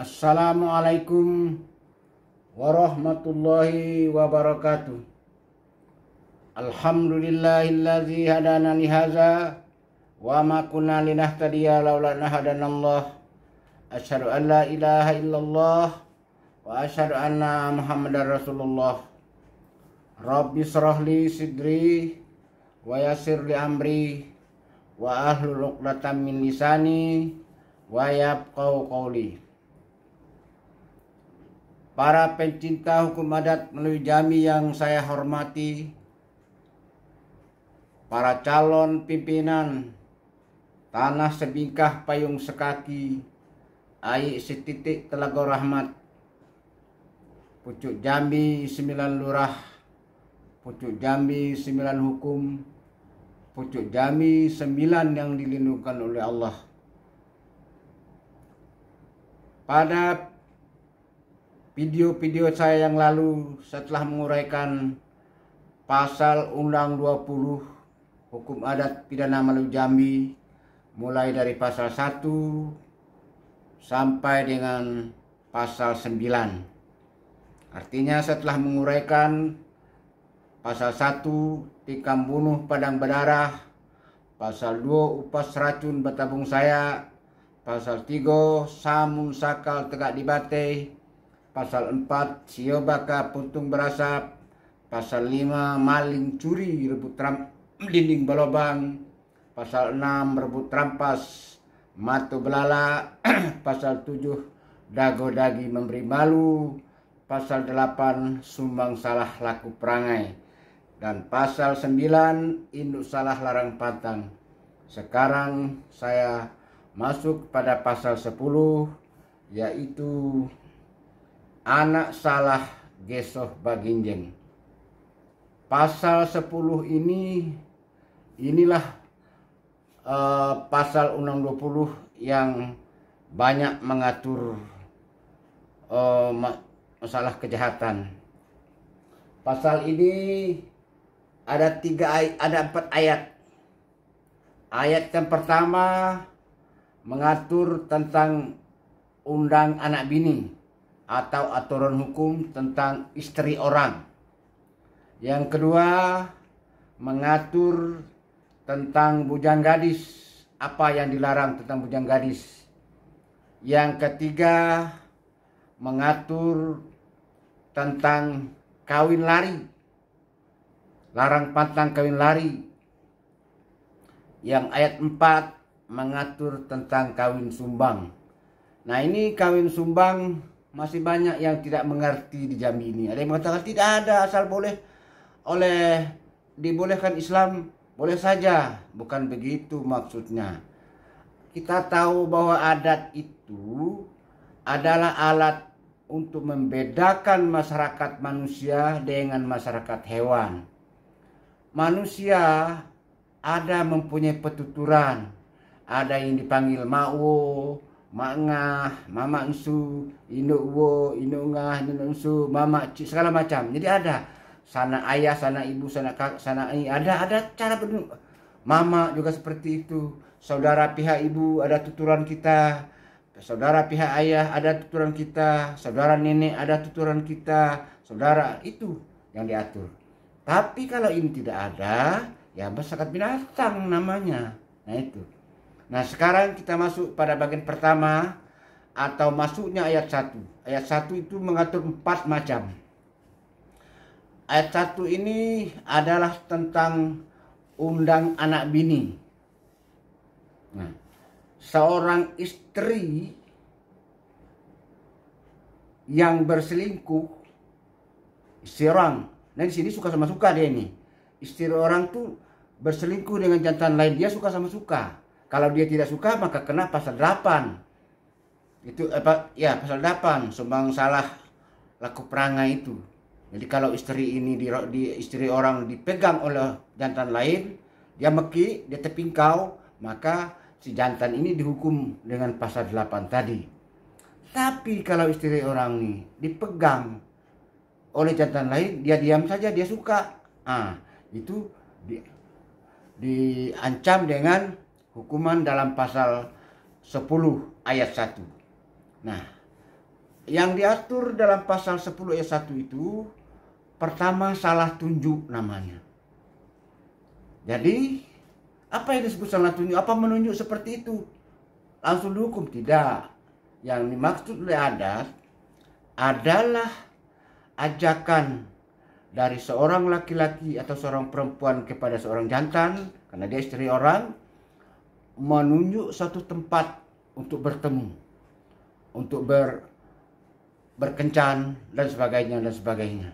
Assalamualaikum warahmatullahi wabarakatuh. Alhamdulillahilladzi hadana li hadza wa ma kunna linahtadiya laula an hadanallah. Asyhadu an la ilaha illallah wa asyhadu anna Muhammadar Rasulullah. Rabbi shrah li sidri wa yassir li amri wa ahlul 'uqdatam min lisani wa yafqahu qawli. Para pencinta hukum adat melalui Jami yang saya hormati, para calon pimpinan Tanah Sebingkah Payung Sekaki, Ai Setitik Telaga Rahmat, Pucuk Jambi 9 Lurah, Pucuk Jambi 9 Hukum, Pucuk Jambi 9 yang dilindungkan oleh Allah. Pada video-video saya yang lalu, setelah menguraikan pasal Undang 20 Hukum Adat Pidana melalui Jambi, mulai dari pasal 1 sampai dengan pasal 9. Artinya setelah menguraikan pasal 1 tikam bunuh padang berdarah, pasal 2 upas racun bertabung saya, pasal 3 samun sakal tegak di batai, pasal 4 sio baka puntung berasap, pasal 5 maling curi rebut dinding balobang, pasal 6 rebut rampas matu belala, pasal 7 dago dagi memberi malu, pasal 8 sumbang salah laku perangai, dan pasal 9 induk salah larang pantang. Sekarang saya masuk pada pasal 10, yaitu anak salah gesoh baginjeng. Pasal 10 inilah pasal Undang 20 yang banyak mengatur masalah kejahatan. Pasal ini ada 4 ayat. Ayat yang pertama mengatur tentang undang anak bini atau aturan hukum tentang istri orang. Yang kedua mengatur tentang bujang gadis, apa yang dilarang tentang bujang gadis. Yang ketiga mengatur tentang kawin lari, larang pantang kawin lari. Yang ayat 4 mengatur tentang kawin sumbang. Nah, ini kawin sumbang masih banyak yang tidak mengerti di Jambi ini. Ada yang mengatakan tidak ada, asal dibolehkan Islam boleh saja. Bukan begitu maksudnya. Kita tahu bahwa adat itu adalah alat untuk membedakan masyarakat manusia dengan masyarakat hewan. Manusia ada mempunyai petuturan. Ada yang dipanggil ma'wo, ma'ngah, mama ensu, induk wo, induk ngah, induk ensu, mama cik, segala macam. Jadi ada sana ayah, sana ibu, sana kakak, sana ini ada cara mama juga seperti itu. Saudara pihak ibu ada tuturan kita, saudara pihak ayah ada tuturan kita, saudara nenek ada tuturan kita, saudara itu yang diatur. Tapi kalau ini tidak ada, ya masyarakat binatang namanya. Nah itu. Nah, sekarang kita masuk pada bagian pertama atau masuknya ayat 1. Ayat 1 itu mengatur 4 macam. Ayat 1 ini adalah tentang undang anak bini. Nah, seorang istri yang berselingkuh, istri orang. Nah, di sini suka sama suka dia ini. Istri orang tuh berselingkuh dengan jantan lain, dia suka sama suka. Kalau dia tidak suka maka kena pasal 8. Itu pasal 8 sumbang salah laku perangai itu. Jadi kalau istri ini istri orang dipegang oleh jantan lain, dia meki, dia terpingkau, maka si jantan ini dihukum dengan pasal 8 tadi. Tapi kalau istri orang ini dipegang oleh jantan lain, dia diam saja, dia suka. Itu diancam dengan hukuman dalam pasal 10 ayat 1. Nah, yang diatur dalam pasal 10 ayat 1 itu pertama salah tunjuk namanya. Jadi apa yang disebut salah tunjuk? Apa menunjuk seperti itu langsung dihukum? Tidak. Yang dimaksud oleh adat adalah ajakan dari seorang laki-laki atau seorang perempuan kepada seorang jantan, karena dia istri orang, menunjuk satu tempat untuk bertemu, untuk berkencan dan sebagainya dan sebagainya.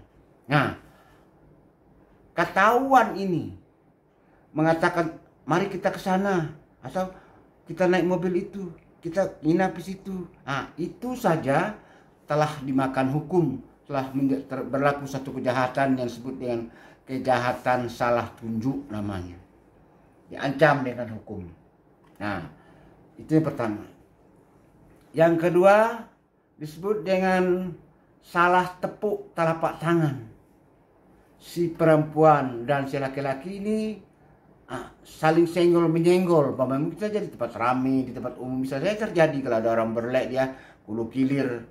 Nah, ketahuan ini mengatakan mari kita ke sana atau kita naik mobil itu, kita nginap di situ. Nah, itu saja telah dimakan hukum, telah berlaku satu kejahatan yang disebut dengan kejahatan salah tunjuk namanya. Diancam dengan hukum. Nah, itu yang pertama. Yang kedua disebut dengan salah tepuk telapak tangan. Si perempuan dan si laki-laki ini saling senggol menyenggol. Mungkin saja di tempat ramai, di tempat umum bisa saja terjadi. Kalau ada orang berlek, dia kulu kilir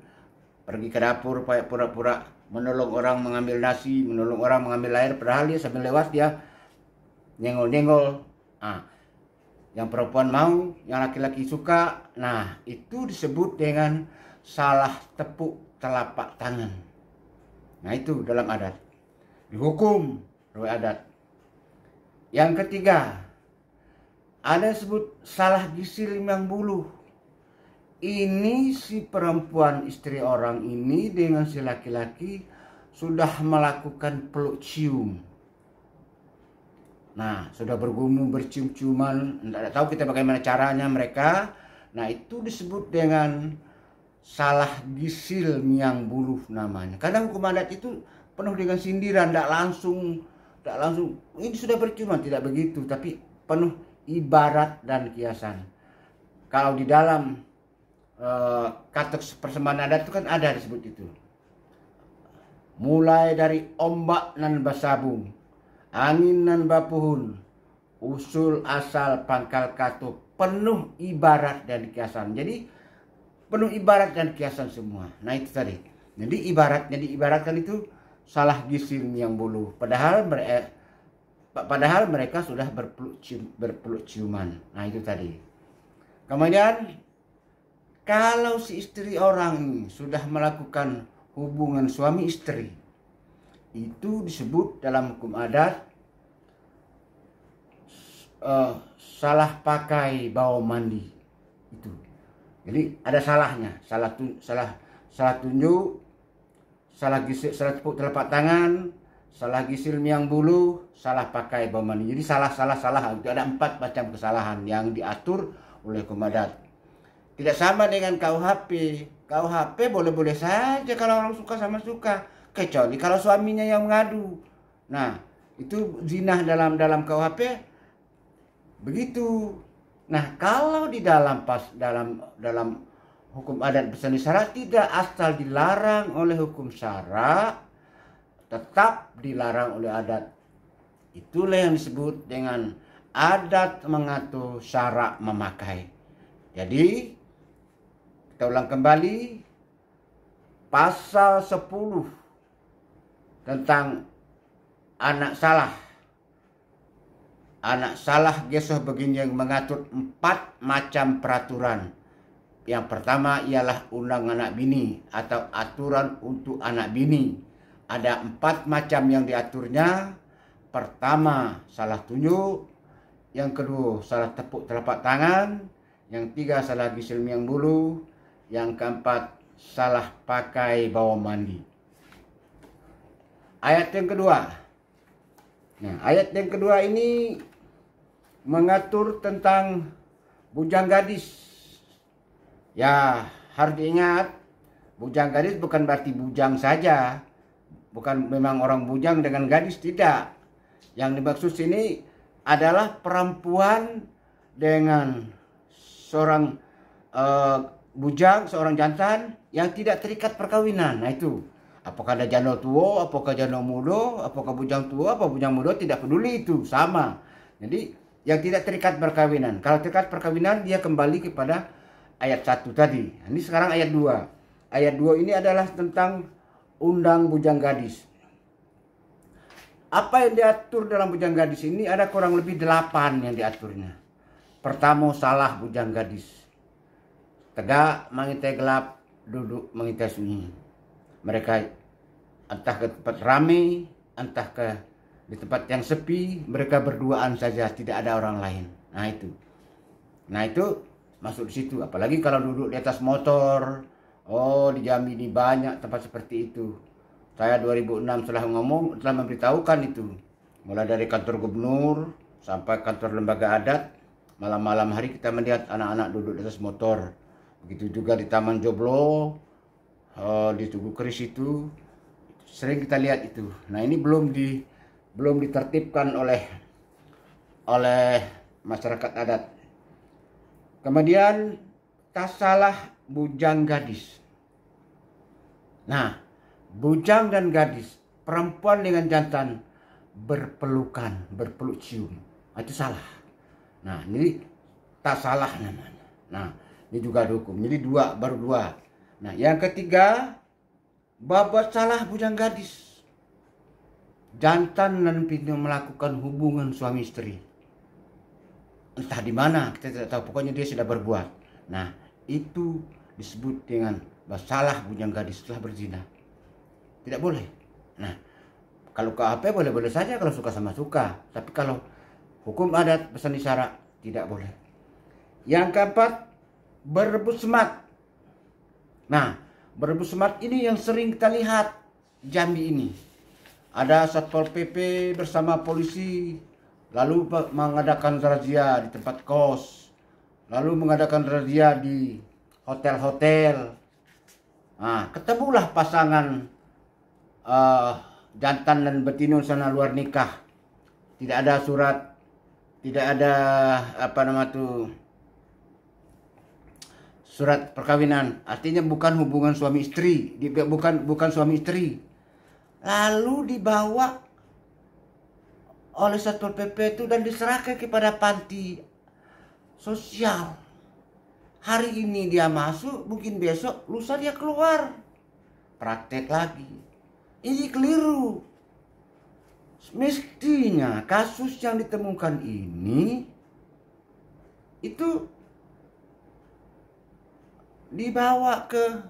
pergi ke dapur pura-pura menolong orang mengambil nasi, menolong orang mengambil air, padahal dia sambil lewat dia nyenggol-nyenggol. Yang perempuan mau, yang laki-laki suka. Nah, itu disebut dengan salah tepuk telapak tangan. Nah, itu dalam adat. Dihukum oleh adat. Yang ketiga, ada disebut salah gisil yang buluh. Ini si perempuan istri orang ini dengan si laki-laki sudah melakukan peluk cium. Nah, sudah bergumul bercium-ciuman, tidak tahu kita bagaimana caranya mereka. Nah, itu disebut dengan salah gisil yang buluh namanya. Kadang hukum adat itu penuh dengan sindiran, tidak langsung ini sudah berciuman, tidak begitu, tapi penuh ibarat dan kiasan. Kalau di dalam katek persembahan adat itu kan ada disebut itu. Mulai dari ombak nan basabung, angin nan bapuhun, usul asal pangkal katup, penuh ibarat dan kiasan. Jadi penuh ibarat dan kiasan semua. Nah, itu tadi. Jadi ibaratkan itu salah gisil yang buluh. Padahal mereka sudah berpeluk ciuman. Nah, itu tadi. Kemudian kalau si istri orang ini sudah melakukan hubungan suami istri, itu disebut dalam hukum adat salah pakai bau mandi. Itu. Jadi ada salahnya, salah tunjuk, salah gisil, salah tepuk telapak tangan, salah gisil yang buluh, salah pakai bau mandi. Jadi salah. Itu ada 4 macam kesalahan yang diatur oleh hukum adat. Tidak sama dengan KUHP. KUHP boleh-boleh saja kalau orang suka sama suka, kecuali kalau suaminya yang mengadu. Nah, itu zina dalam KUHP begitu. Nah, kalau di dalam hukum adat berseni syara tidak, asal dilarang oleh hukum syara tetap dilarang oleh adat. Itulah yang disebut dengan adat mengatur syara memakai. Jadi kita ulang kembali pasal 10 tentang anak salah. Anak salah gesoh begini yang mengatur 4 macam peraturan. Yang pertama ialah undang anak bini atau aturan untuk anak bini. Ada 4 macam yang diaturnya. Pertama, salah tunjuk. Yang kedua, salah tepuk telapak tangan. Yang tiga, salah gisil yang buluh. Yang keempat, salah pakai bau mandi. Ayat yang kedua. Nah, ayat yang kedua ini mengatur tentang bujang gadis. Ya, harus diingat, bujang gadis bukan berarti bujang saja. Bukan memang orang bujang dengan gadis, tidak. Yang dimaksud sini adalah perempuan dengan seorang bujang, seorang jantan yang tidak terikat perkawinan. Nah, itu. Apakah ada janda tua, apakah janda muda, apakah bujang tua, apakah bujang muda, tidak peduli, itu sama. Jadi yang tidak terikat perkawinan. Kalau terikat perkawinan dia kembali kepada ayat 1 tadi. Ini sekarang ayat 2. ayat 2 ini adalah tentang undang bujang gadis. Apa yang diatur dalam bujang gadis ini ada kurang lebih 8 yang diaturnya. Pertama, salah bujang gadis. Tegak mengintai gelap, duduk mengintai sunyi. Mereka entah ke tempat ramai, entah ke di tempat yang sepi, mereka berduaan saja, tidak ada orang lain. Nah itu masuk di situ. Apalagi kalau duduk di atas motor. Oh, di Jambi ini banyak tempat seperti itu. Saya 2006 telah memberitahukan itu. Mulai dari kantor gubernur sampai kantor lembaga adat. Malam-malam hari kita melihat anak-anak duduk di atas motor. Begitu juga di Taman Joglo, di Tugu Keris itu sering kita lihat itu. Nah, ini belum ditertibkan oleh masyarakat adat. Kemudian tasalah bujang gadis. Nah, bujang dan gadis, perempuan dengan jantan berpelukan, berpeluk cium. Itu salah. Nah, ini tak salah namanya. Nah, ini juga dihukum. Jadi baru dua. Nah, yang ketiga, babat salah bujang gadis. Jantan dan pintu melakukan hubungan suami istri. Entah di mana, kita tidak tahu. Pokoknya dia sudah berbuat. Nah, itu disebut dengan salah bujang gadis telah berzina. Tidak boleh. Nah, kalau KHP boleh-boleh saja kalau suka sama suka. Tapi kalau hukum adat pesan isyarat tidak boleh. Yang keempat, berebut semat. Nah, berebut semat ini yang sering kita lihat Jambi ini. Ada Satpol PP bersama polisi, lalu mengadakan razia di tempat kos, lalu mengadakan razia di hotel-hotel. Nah, ketemulah pasangan jantan dan betina sana luar nikah. Tidak ada surat, tidak ada surat perkawinan. Artinya bukan hubungan suami istri, bukan suami istri. Lalu dibawa oleh Satpol PP itu dan diserahkan kepada panti sosial. Hari ini dia masuk, mungkin besok, lusa dia keluar. Praktek lagi. Ini keliru. Mestinya kasus yang ditemukan ini itu dibawa ke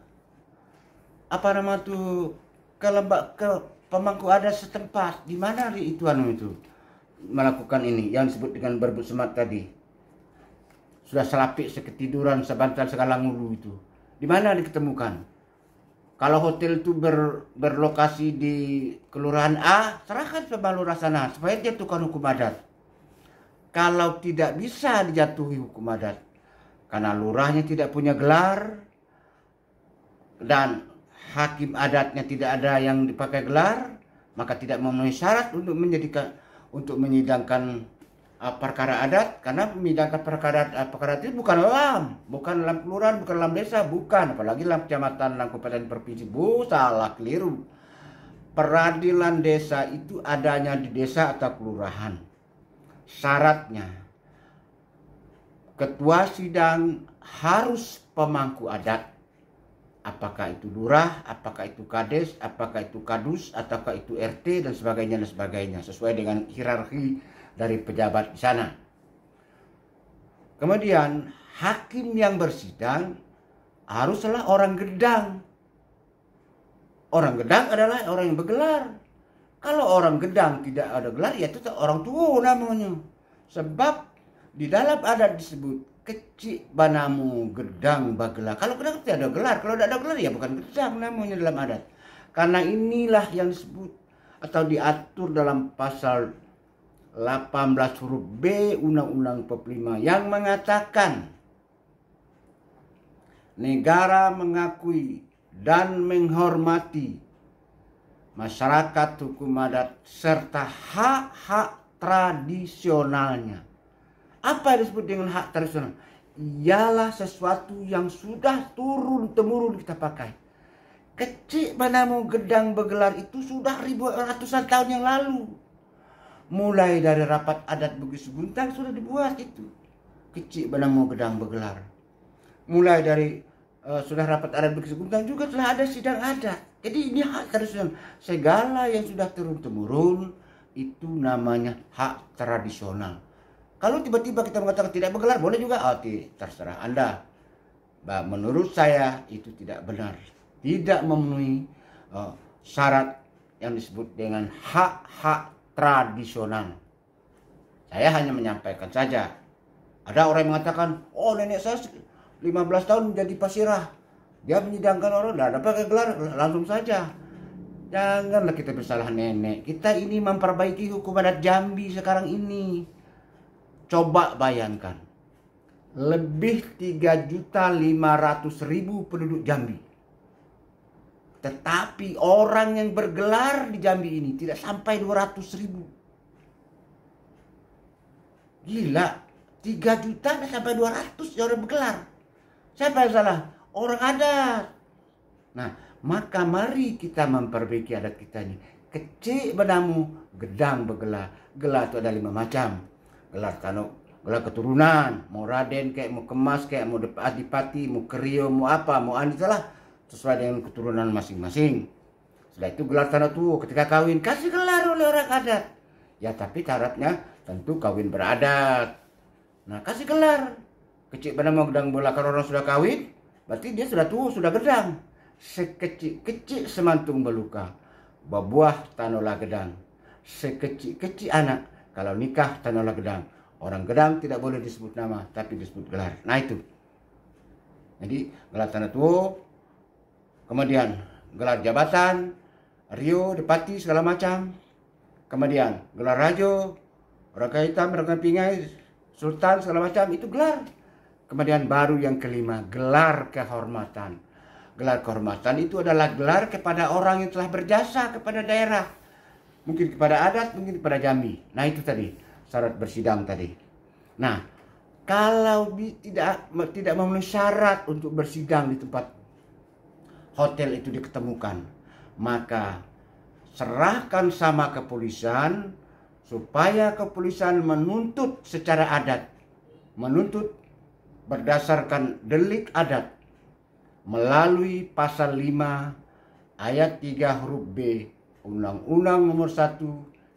ke pemangku adat setempat. Di mana itu melakukan ini yang disebut dengan berebut semat tadi. Sudah selapik, seketiduran, sebantal, segala ngulu itu. Di mana diketemukan? Kalau hotel itu berlokasi di kelurahan A, serahkan ke lurah sana supaya jatuhkan hukum adat. Kalau tidak bisa dijatuhi hukum adat, karena lurahnya tidak punya gelar dan hakim adatnya tidak ada yang dipakai gelar, maka tidak memenuhi syarat untuk menyidangkan perkara adat. Karena menyidangkan perkara itu bukan dalam kelurahan, bukan dalam desa, bukan, apalagi dalam kecamatan, dalam kabupaten, provinsi. Salah, keliru. Peradilan desa itu adanya di desa atau kelurahan. Syaratnya ketua sidang harus pemangku adat. Apakah itu lurah, apakah itu kades, apakah itu kadus, ataukah itu RT dan sebagainya, sesuai dengan hierarki dari pejabat di sana. Kemudian hakim yang bersidang haruslah orang Gedang. Orang Gedang adalah orang yang bergelar. Kalau orang Gedang tidak ada gelar, ya itu orang tua namanya. Sebab di dalam adat disebut kecik banamu Gedang bagelar. Kalau Gedang tidak ada gelar, kalau tidak ada gelar ya bukan Gedang namanya dalam adat. Karena inilah yang disebut atau diatur dalam pasal 18 huruf B Undang-Undang 45 yang mengatakan negara mengakui dan menghormati masyarakat hukum adat serta hak-hak tradisionalnya. Apa yang disebut dengan hak tradisional? Ialah sesuatu yang sudah turun-temurun kita pakai. Kecik banamu Gedang bergelar itu sudah ratusan tahun yang lalu. Mulai dari rapat adat Bugis Guntang sudah dibuat itu. Kecik banamu Gedang bergelar. Mulai dari sudah rapat adat Bugis Guntang juga telah ada sidang adat. Jadi ini hak tradisional. Segala yang sudah turun-temurun itu namanya hak tradisional. Kalau tiba-tiba kita mengatakan tidak bergelar, boleh juga. Terserah Anda. Menurut saya itu tidak benar. Tidak memenuhi syarat yang disebut dengan hak-hak tradisional. Saya hanya menyampaikan saja. Ada orang yang mengatakan, oh nenek saya 15 tahun menjadi pasirah. Dia menyidangkan orang, tidak dapat gelar, langsung saja. Janganlah kita bersalah nenek. Kita ini memperbaiki hukum adat Jambi sekarang ini. Coba bayangkan. Lebih 3.500.000 penduduk Jambi. Tetapi orang yang bergelar di Jambi ini tidak sampai 200.000. Gila. 3 juta sampai 200 orang bergelar. Siapa yang salah? Orang adat. Nah, maka mari kita memperbaiki adat kita ini. Kecik benamu, gedang bergelar. Gelar itu ada 5 macam. Gelar tanuk, gelar keturunan. Mau Raden kayak mau Kemas kayak mau Adipati, mau Kerio, mau apa, mau Anitalah. Sesuai dengan keturunan masing-masing. Setelah itu gelar tanah tua. Ketika kawin, kasih gelar oleh orang adat. Ya tapi syaratnya tentu kawin beradat. Nah kasih gelar. Kecik benamu gedang belakang orang sudah kawin. Berarti dia sudah tua, sudah gedang. Sekecil-kecil semantung beluka. Berbuah tanolah gedang. Sekecil-kecil anak. Kalau nikah tanolah gedang. Orang gedang tidak boleh disebut nama, tapi disebut gelar. Nah itu. Jadi gelar tanah tua. Kemudian gelar jabatan. Rio, Depati segala macam. Kemudian gelar rajo. Orang hitam, orang pingai. Sultan segala macam. Itu gelar. Kemudian baru yang kelima, gelar kehormatan. Gelar kehormatan itu adalah gelar kepada orang yang telah berjasa kepada daerah. Mungkin kepada adat, mungkin kepada Jambi. Nah itu tadi, syarat bersidang tadi. Nah, kalau tidak memenuhi syarat untuk bersidang di tempat hotel itu diketemukan, maka serahkan sama kepolisian supaya kepolisian menuntut secara adat. Menuntut berdasarkan delik adat melalui pasal 5 ayat 3 huruf B Undang-Undang Nomor 1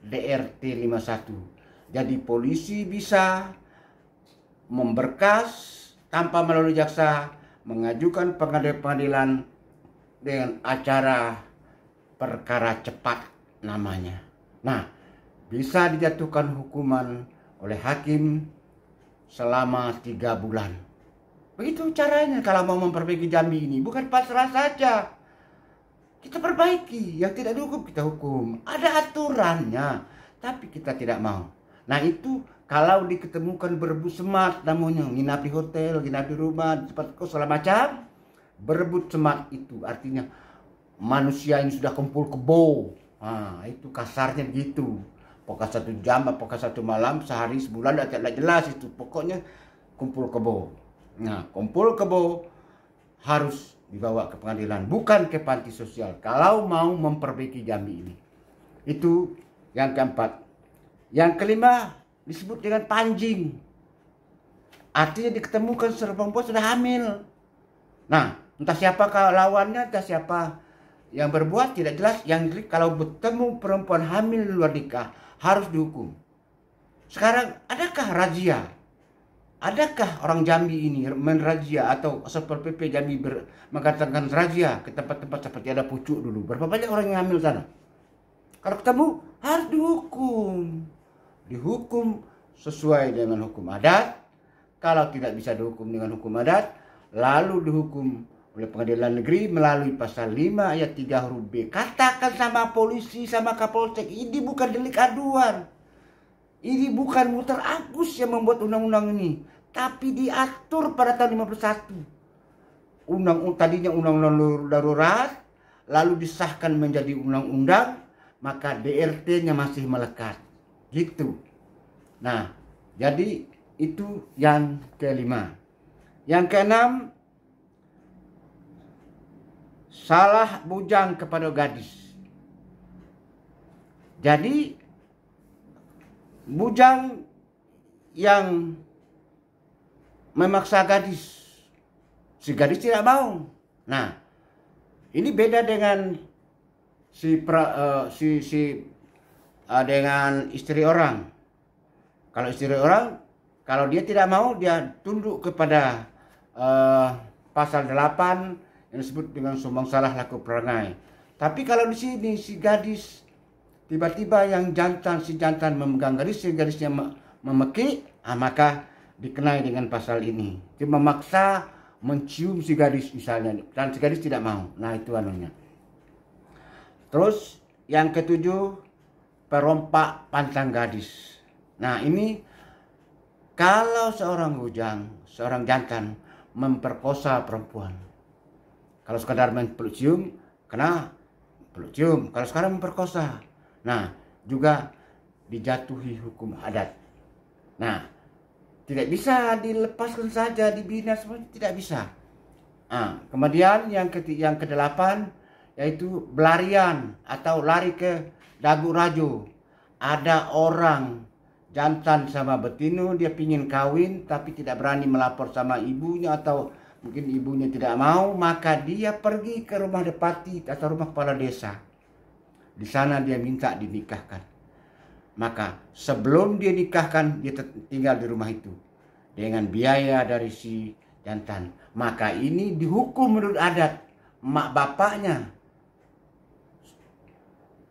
DRT 51. Jadi polisi bisa memberkas tanpa melalui jaksa, mengajukan pengadilan dengan acara perkara cepat namanya. Nah, bisa dijatuhkan hukuman oleh hakim selama 3 bulan. Begitu caranya kalau mau memperbaiki Jambi ini. Bukan pasrah saja. Kita perbaiki. Yang tidak dihukum kita hukum. Ada aturannya. Tapi kita tidak mau. Nah itu kalau diketemukan berebut semat namanya. Nginap di hotel, nginap di rumah, di tempat kos segala macam. Berebut semat itu artinya manusia ini sudah kumpul kebo. Nah itu kasarnya begitu. Pokoknya 1 jam, apakah 1 malam, sehari, sebulan, tidak jelas itu. Pokoknya kumpul kebo. Nah, kumpul kebo harus dibawa ke pengadilan, bukan ke panti sosial. Kalau mau memperbaiki Jambi ini. Itu yang keempat. Yang kelima disebut dengan panjing. Artinya diketemukan seorang perempuan sudah hamil. Nah, entah siapa lawannya, entah siapa yang berbuat tidak jelas. Yang kalau bertemu perempuan hamil di luar nikah harus dihukum. Sekarang adakah razia? Adakah orang Jambi ini menrazia atau Satpol PP Jambi mengatakan razia ke tempat-tempat seperti ada pucuk dulu? Berapa banyak orang yang hamil sana? Kalau ketemu harus dihukum. Dihukum sesuai dengan hukum adat. Kalau tidak bisa dihukum dengan hukum adat, lalu dihukum oleh pengadilan negeri melalui pasal 5 ayat 3 huruf B. Katakan sama polisi, sama Kapolsek, ini bukan delik aduan. Ini bukan Muhtar Agus yang membuat undang-undang ini, tapi diatur pada tahun 51. Tadinya undang-undang darurat, lalu disahkan menjadi undang-undang, maka DRT-nya masih melekat. Gitu. Nah, jadi itu yang kelima. Yang keenam, salah bujang kepada gadis. Jadi bujang yang memaksa gadis si gadis tidak mau. Nah, ini beda dengan dengan istri orang. Kalau istri orang, kalau dia tidak mau, dia tunduk kepada pasal 8 yang disebut dengan sumbang salah laku perangai. Tapi kalau di sini si gadis tiba-tiba si jantan memegang gadis, si gadisnya memekik, maka dikenai dengan pasal ini. Dia memaksa mencium si gadis misalnya, dan si gadis tidak mau. Nah, itu anunya. Terus yang ketujuh, perompak pantang gadis. Nah, ini kalau seorang bujang, seorang jantan memperkosa perempuan. Kalau sekadar peluk cium, kena peluk cium. Kalau sekarang memperkosa, nah juga dijatuhi hukum adat. Nah, tidak bisa dilepaskan saja, dibina semua, tidak bisa. Nah, kemudian yang kedelapan yaitu belarian atau lari ke dagu rajo. Ada orang jantan sama betina, dia pingin kawin tapi tidak berani melapor sama ibunya atau mungkin ibunya tidak mau, maka dia pergi ke rumah depati atau rumah kepala desa. Di sana dia minta dinikahkan. Maka sebelum dia nikahkan, dia tinggal di rumah itu dengan biaya dari si jantan. Maka ini dihukum menurut adat. Mak bapaknya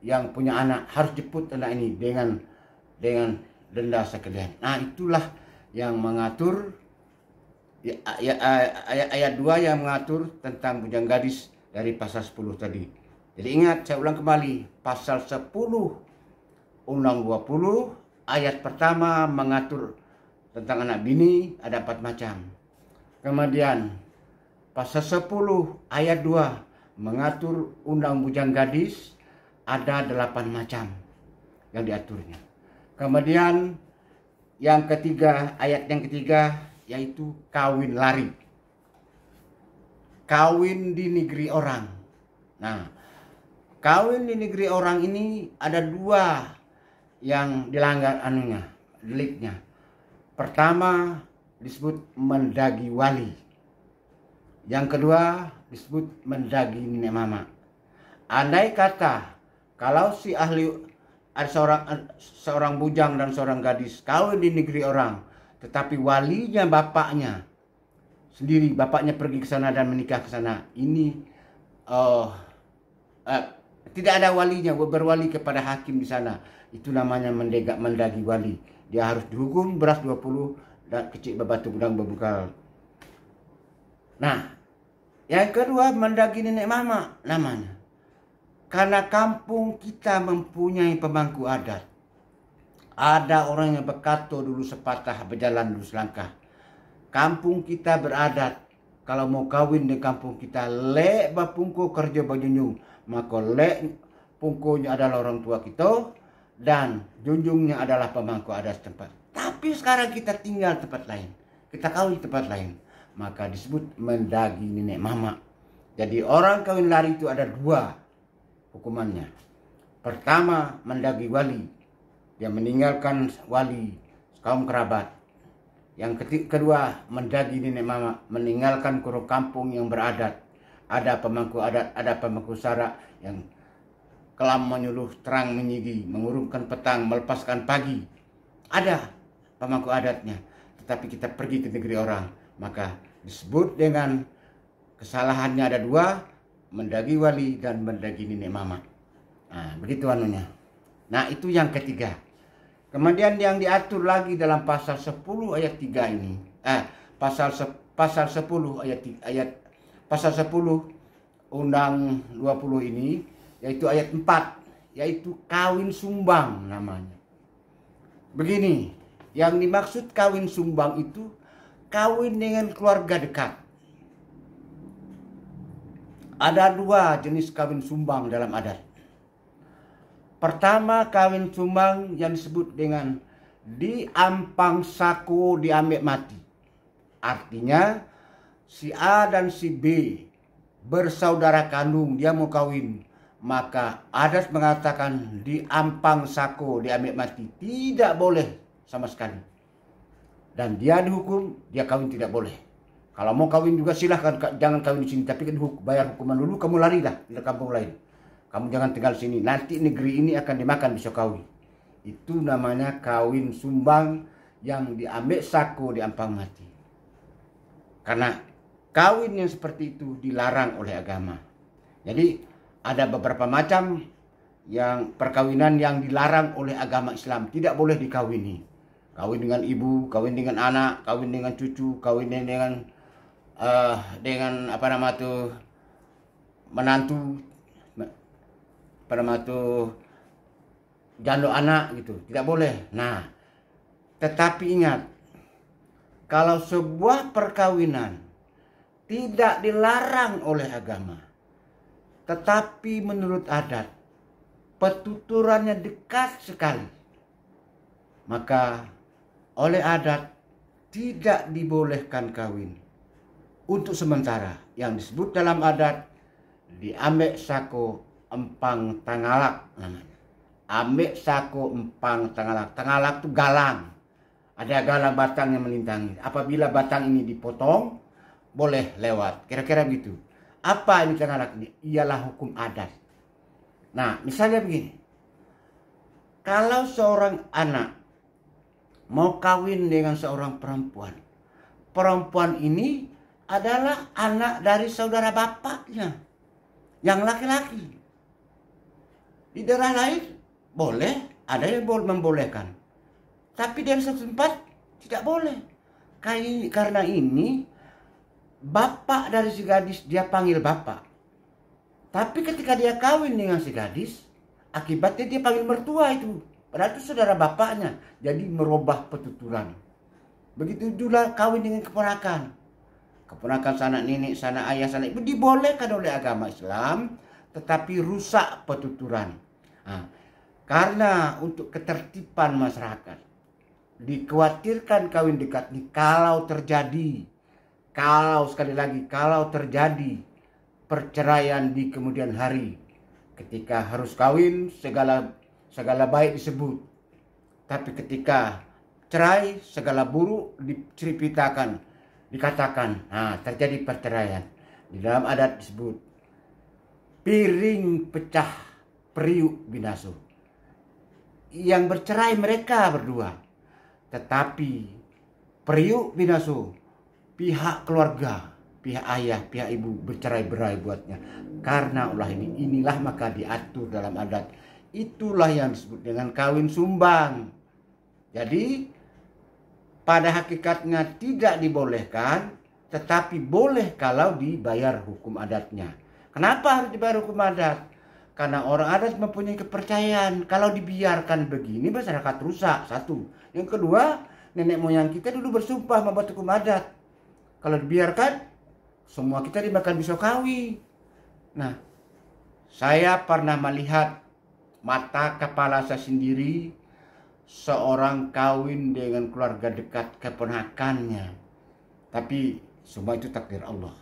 yang punya anak harus jemput anak ini dengan denda sekian. Nah, itulah yang mengatur ayat 2 yang mengatur tentang bujang gadis dari pasal 10 tadi. Jadi ingat, saya ulang kembali, pasal 10 Undang 20 ayat pertama mengatur tentang anak bini ada 4 macam. Kemudian pasal 10 ayat 2 mengatur undang bujang gadis ada 8 macam yang diaturnya. Kemudian yang ketiga, ayat yang ketiga yaitu kawin lari. Kawin di negeri orang. Nah, kawin di negeri orang ini ada 2 yang dilanggar deliknya. Pertama disebut mendagi wali. Yang kedua disebut mendagi nenek mama. Andai kata kalau si ahli ada seorang bujang dan seorang gadis kawin di negeri orang, tetapi walinya bapaknya sendiri, bapaknya pergi ke sana dan menikah ke sana, ini tidak ada walinya, berwali kepada hakim di sana. Itu namanya mendagi wali. Dia harus dihukum beras 20 dan kecil bebatu gudang bebukal. Nah, yang kedua mendagi nenek mama namanya. Karena kampung kita mempunyai pemangku adat. Ada orang yang berkato dulu sepatah, berjalan dulu selangkah. Kampung kita beradat. Kalau mau kawin di kampung kita, lek bapungko kerja bajunjung. Maka lek pungkonya adalah orang tua kita dan junjungnya adalah pemangku adat setempat. Tapi sekarang kita tinggal tempat lain. Kita kawin tempat lain. Maka disebut mendagi nenek mama. Jadi orang kawin lari itu ada 2 hukumannya. Pertama, mendagi wali. Dia meninggalkan wali kaum kerabat. Yang kedua, mendagi nenek mama, meninggalkan kurung kampung yang beradat. Ada pemangku adat, ada pemangku sara yang kelam menyuluh, terang menyigi, mengurungkan petang, melepaskan pagi. Ada pemangku adatnya. Tetapi kita pergi ke negeri orang, maka disebut dengan kesalahannya ada 2, mendagi wali dan mendagi nenek mama. Nah, begitu anunya. Nah, itu yang ketiga. Kemudian yang diatur lagi dalam pasal 10 ayat 3 ini. Pasal 10 pasal 10 Undang 20 ini yaitu ayat 4, yaitu kawin sumbang namanya. Begini, yang dimaksud kawin sumbang itu kawin dengan keluarga dekat. Ada 2 jenis kawin sumbang dalam adat. Pertama, kawin sumbang yang disebut dengan diampang saku diambil mati. Artinya si A dan si B bersaudara kandung, dia mau kawin. Maka adat mengatakan diampang saku diambil mati. Tidak boleh sama sekali. Dan dia dihukum, dia kawin tidak boleh. Kalau mau kawin juga silahkan, jangan kawin di sini, tapi bayar hukuman dulu, kamu larilah di kampung lain. Kamu jangan tinggal di sini, nanti negeri ini akan dimakan Bisokawi. Itu namanya kawin sumbang yang diambil sako, diampang mati. Karena kawin yang seperti itu dilarang oleh agama. Jadi ada beberapa macam yang perkawinan yang dilarang oleh agama Islam, tidak boleh dikawini. Kawin dengan ibu, kawin dengan anak, kawin dengan cucu, kawin dengan apa nama tuh menantu, apa nama tuh janda anak gitu, tidak boleh. Nah, tetapi ingat, kalau sebuah perkawinan tidak dilarang oleh agama, tetapi menurut adat petuturannya dekat sekali, maka oleh adat tidak dibolehkan kawin untuk sementara. Yang disebut dalam adat diambek sako empang tangalak namanya. Ambek sako empang tangalak. Tangalak itu galang. Ada galang batang yang melintangi. Apabila batang ini dipotong, boleh lewat. Kira-kira begitu. Apa ini tangalak ini? Ialah hukum adat. Nah, misalnya begini. Kalau seorang anak mau kawin dengan seorang perempuan, perempuan ini adalah anak dari saudara bapaknya yang laki-laki. Di daerah lain boleh, ada yang membolehkan, tapi dari satu tempat tidak boleh. Karena ini bapak dari si gadis dia panggil bapak, tapi ketika dia kawin dengan si gadis, akibatnya dia panggil mertua itu, padahal itu saudara bapaknya. Jadi merubah petuturan. Begitu juga kawin dengan keponakan. Keponakan sanak nenek, sanak ayah, sanak ibu dibolehkan oleh agama Islam, tetapi rusak petuturan. Nah, karena untuk ketertiban masyarakat, dikhawatirkan kawin dekat ini kalau terjadi perceraian di kemudian hari, ketika harus kawin segala baik disebut, tapi ketika cerai segala buruk dikatakan, nah terjadi perceraian. Di dalam adat disebut piring pecah periuk binaso. Yang bercerai mereka berdua, tetapi periuk binaso pihak keluarga, pihak ayah, pihak ibu bercerai-berai buatnya. Karena ulah inilah maka diatur dalam adat. Itulah yang disebut dengan kawin sumbang. Jadi pada hakikatnya tidak dibolehkan, tetapi boleh kalau dibayar hukum adatnya. Kenapa harus dibayar hukum adat? Karena orang adat mempunyai kepercayaan, kalau dibiarkan begini masyarakat rusak. Satu. Yang kedua, nenek moyang kita dulu bersumpah membuat hukum adat. Kalau dibiarkan, semua kita dimakan Bisokawi. Nah, saya pernah melihat mata kepala saya sendiri, seorang kawin dengan keluarga dekat keponakannya. Tapi semua itu takdir Allah.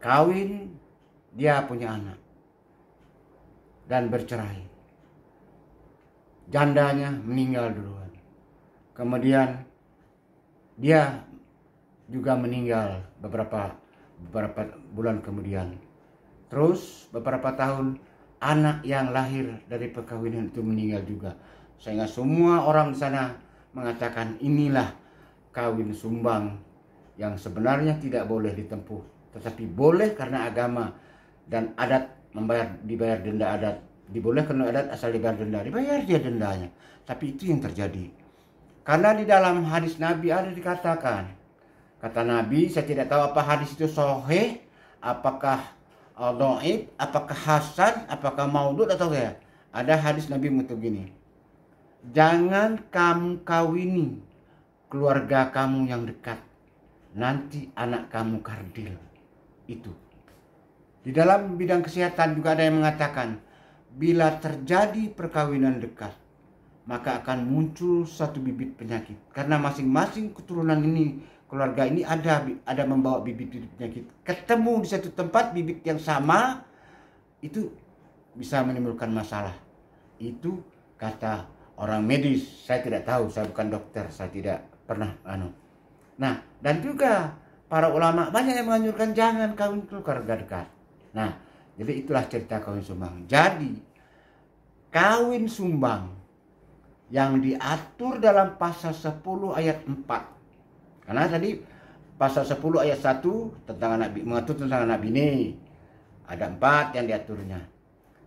Kawin, dia punya anak dan bercerai. Jandanya meninggal duluan. Kemudian dia juga meninggal beberapa bulan kemudian. Terus beberapa tahun anak yang lahir dari perkawinan itu meninggal juga. Sehingga semua orang di sana mengatakan inilah kawin sumbang yang sebenarnya tidak boleh ditempuh, tetapi boleh karena agama dan adat dibayar denda adat. Dibolehkan adat asal dibayar dia dendanya. Tapi itu yang terjadi. Karena di dalam hadis Nabi ada dikatakan, kata Nabi, saya tidak tahu apa hadis itu sahih, apakah dhaif, apakah hasan, apakah maudhu atau ya. Ada hadis Nabi mengatakan begini, jangan kamu kawini keluarga kamu yang dekat, nanti anak kamu kardil. Itu. Di dalam bidang kesehatan juga ada yang mengatakan, bila terjadi perkawinan dekat, maka akan muncul satu bibit penyakit. Karena masing-masing keturunan ini, keluarga ini ada membawa bibit-bibit penyakit. Ketemu di satu tempat bibit yang sama, itu bisa menimbulkan masalah. Itu kata orang medis. Saya tidak tahu, saya bukan dokter, saya tidak pernah Nah, dan juga para ulama banyak yang menganjurkan jangan kawin keluarga dekat. Nah, jadi itulah cerita kawin sumbang. Jadi, kawin sumbang yang diatur dalam pasal 10 ayat 4. Karena tadi pasal 10 ayat 1 tentang anak mengatur tentang anak bini. Ada 4 yang diaturnya.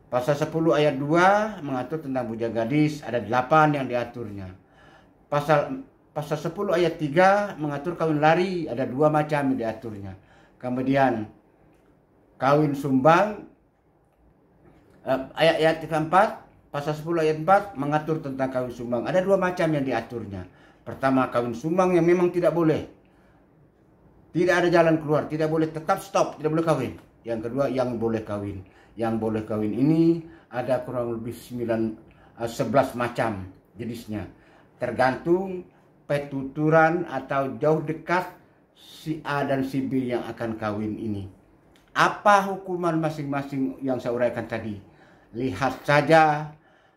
Pasal 10 ayat 2 mengatur tentang bujang gadis, ada 8 yang diaturnya. Pasal 10 ayat 3 mengatur kawin lari, ada 2 macam yang diaturnya. Kemudian kawin sumbang ayat 4, pasal 10 ayat 4 mengatur tentang kawin sumbang. Ada 2 macam yang diaturnya. Pertama, kawin sumbang yang memang tidak boleh. Tidak ada jalan keluar, tidak boleh, tetap stop, tidak boleh kawin. Yang kedua, yang boleh kawin. Yang boleh kawin ini ada kurang lebih 11 macam jenisnya. Tergantung petuturan atau jauh dekat si A dan si B yang akan kawin ini. Apa hukuman masing-masing yang saya uraikan tadi? Lihat saja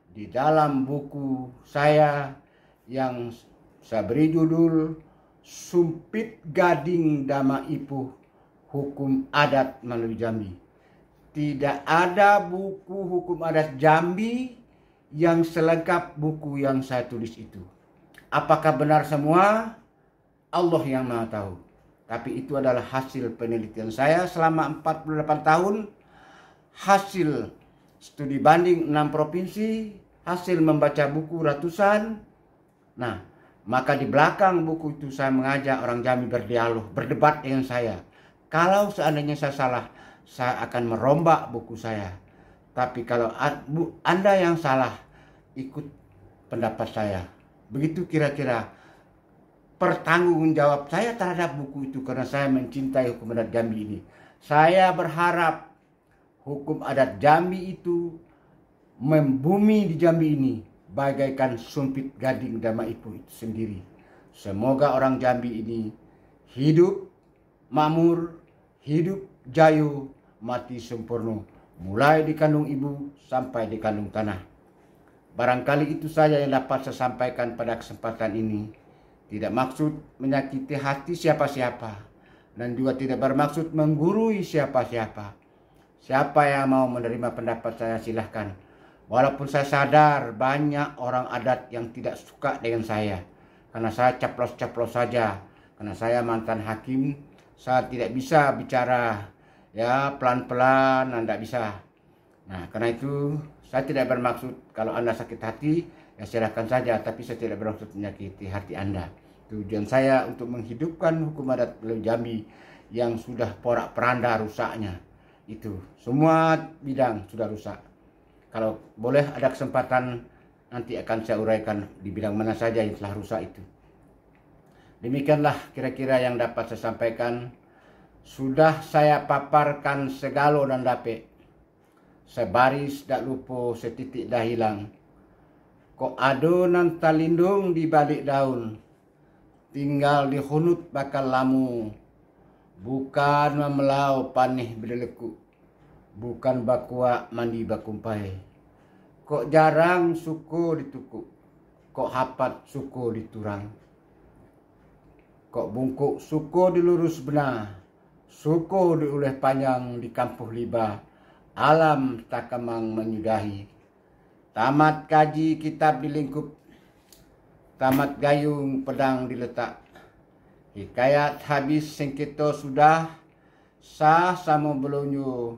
di dalam buku saya yang saya beri judul Sumpit Gading Dama Ipuh, Hukum Adat Melalui Jambi. Tidak ada buku hukum adat Jambi yang selengkap buku yang saya tulis itu. Apakah benar semua? Allah yang Maha tahu. Tapi itu adalah hasil penelitian saya selama 48 tahun. Hasil studi banding 6 provinsi. Hasil membaca buku ratusan. Nah, maka di belakang buku itu saya mengajak orang Jambi berdialog, berdebat dengan saya. Kalau seandainya saya salah, saya akan merombak buku saya. Tapi kalau Anda yang salah, ikut pendapat saya. Begitu kira-kira pertanggungjawab saya terhadap buku itu, karena saya mencintai hukum adat Jambi ini. Saya berharap hukum adat Jambi itu membumi di Jambi ini bagaikan sumpit gading Dama Ipuh itu sendiri. Semoga orang Jambi ini hidup makmur, hidup jayo, mati sempurna, mulai di kandung ibu sampai di kandung tanah. Barangkali itu saja yang dapat saya sampaikan pada kesempatan ini. Tidak maksud menyakiti hati siapa-siapa, dan juga tidak bermaksud menggurui siapa-siapa. Siapa yang mau menerima pendapat saya silahkan. Walaupun saya sadar banyak orang adat yang tidak suka dengan saya, karena saya caplos-caplos saja, karena saya mantan hakim, saya tidak bisa bicara ya pelan-pelan, Anda bisa. Nah, karena itu saya tidak bermaksud kalau Anda sakit hati, ya silahkan saja, tapi saya tidak bermaksud menyakiti hati Anda. Tujuan saya untuk menghidupkan hukum adat melalui Jambi yang sudah porak-peranda rusaknya. Itu semua bidang sudah rusak. Kalau boleh ada kesempatan nanti akan saya uraikan di bidang mana saja yang telah rusak itu. Demikianlah kira-kira yang dapat saya sampaikan. Sudah saya paparkan segalo dan dape. Sebaris dak lupa, setitik dah hilang. Kok adonan talindung di balik daun. Tinggal di hunut bakal lamu. Bukan memelau panih berdeleku. Bukan bakua mandi bakumpai. Kok jarang suku ditukuk. Kok hapat suku diturang. Kok bungkuk suku dilurus benar. Suku diuleh panjang di kampuh liba. Alam tak kemang menyudahi. Tamat kaji kitab dilingkup. Tamat gayung pedang diletak. Hikayat habis sengkito sudah. Sah samo belunyu.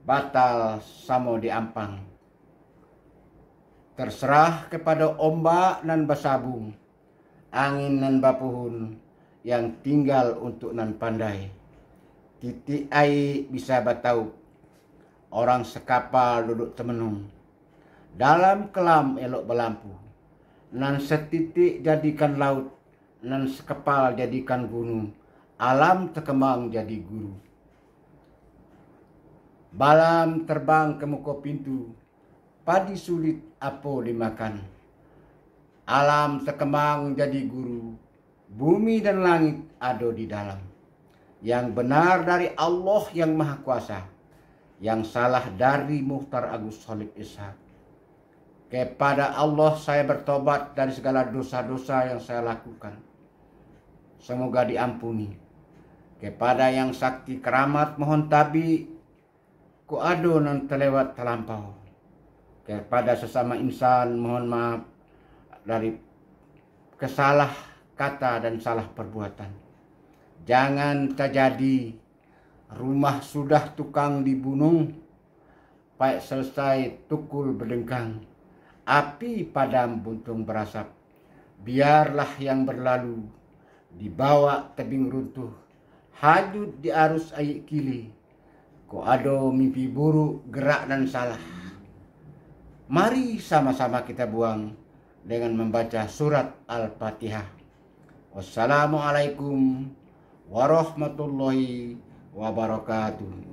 Batal samo diampang. Terserah kepada ombak nan basabung. Angin nan bapuhun. Yang tinggal untuk nan pandai. Titik air bisa batau. Orang sekapal duduk temenung. Dalam kelam elok berlampu. Nan setitik jadikan laut. Nan sekepal jadikan gunung. Alam terkembang jadi guru. Balam terbang ke muka pintu. Padi sulit apa dimakan. Alam terkembang jadi guru. Bumi dan langit ada di dalam. Yang benar dari Allah yang Maha Kuasa. Yang salah dari Mukhtar Agus Khalid Ishak. Kepada Allah saya bertobat dari segala dosa-dosa yang saya lakukan. semoga diampuni. Kepada yang sakti keramat mohon tabi, ku ado nan terlewat terlampau. Kepada sesama insan mohon maaf dari kesalah kata dan salah perbuatan. Jangan terjadi rumah sudah tukang dibunuh, baik selesai tukul berdengkang, api padam buntung berasap. Biarlah yang berlalu dibawa tebing runtuh, hajut di arus air kili. Ko ado mimpi buruk, gerak dan salah. Mari sama-sama kita buang dengan membaca surat Al-Fatihah. Wassalamualaikum warahmatullahi wabarakatuh.